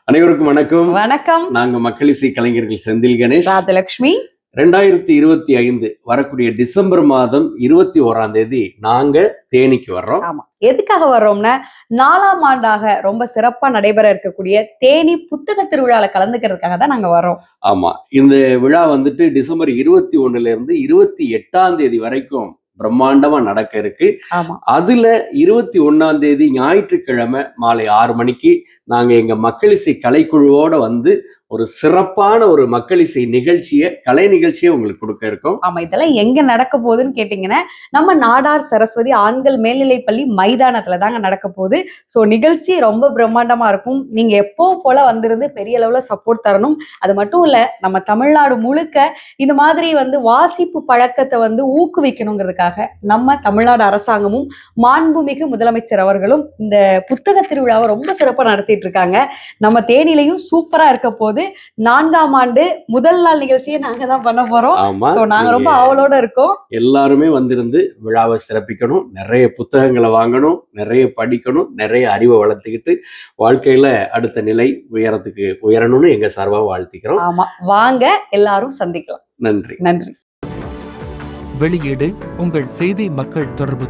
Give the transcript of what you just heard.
அனைவருக்கும் வணக்கம். வணக்கம். நாங்க மக்களிசை கலைஞர்கள் செந்தில் கணேஷ். ராஜலட்சுமி. 2025 வரக்கூடிய டிசம்பர் மாதம் 21ஆம் தேதி நாங்க தேனிக்கு வர்றோம். ஆமா, எதுக்காக வர்றோம்னா 4ஆம் ஆண்டாக ரொம்ப சிறப்பா நடைபெற இருக்கக்கூடிய தேனி புத்தக திருவிழால கலந்துக்கிறதுக்காக தான் நாங்க வர்றோம். ஆமா, இந்த விழா வந்துட்டு டிசம்பர் 21ல இருந்து 28ஆம் தேதி வரைக்கும் பிரம்மாண்டமா நடக்க இருக்கு. ஆமா, அதுல 21ஆம் தேதி ஞாயிற்றுக்கிழமை மாலை 6 மணிக்கு நாங்க எங்க மக்களிசை கலைக்குழுவோட வந்து ஒரு சிறப்பான ஒரு மக்களிசை கலை நிகழ்ச்சியை உங்களுக்கு கொடுக்க இருக்கோம். ஆமா, இதெல்லாம் எங்க நடக்க போகுதுன்னு கேட்டீங்கன்னா நம்ம நாடார் சரஸ்வதி ஆண்கள் மேல்நிலைப்பள்ளி மைதானத்துல தாங்க நடக்க போகுது. ஸோ நிகழ்ச்சி ரொம்ப பிரம்மாண்டமா இருக்கும். நீங்க எப்பவும் போல வந்திருந்து பெரிய அளவுல சப்போர்ட் தரணும். அது மட்டும் இல்ல, நம்ம தமிழ்நாடு முழுக்க இந்த மாதிரி வாசிப்பு பழக்கத்தை ஊக்குவிக்கணுங்கிறதுக்காக நம்ம தமிழ்நாடு அரசாங்கமும் மாண்புமிகு முதலமைச்சர் அவர்களும் இந்த புத்தக திருவிழாவை ரொம்ப சிறப்பா நடத்திட்டு இருக்காங்க. நம்ம தேனிலையும் சூப்பரா இருக்க போது 4ஆம் ஆண்டு முதல் நாள் நிகழ்ச்சியை நாங்க தான் பண்ண போறோம். ஆமா, நாங்க ரொம்ப ஆவலோட இருக்கோம். எல்லாருமே வந்திருந்து விழாவை சிறப்பிக்கணும், நிறைய புத்தகங்களை வாங்கணும், நிறைய படிக்கணும், நிறைய அறிவை வளர்த்துக்கிட்டு வாழ்க்கையில அடுத்த நிலை உயரணும்னு எங்க சார்பா வாழ்த்திக்கிறோம். ஆமா, வாங்க எல்லாரும் சந்திக்கலாம். நன்றி. நன்றி. வெளியீடு உங்கள் செய்தி மக்கள் தொடர்பு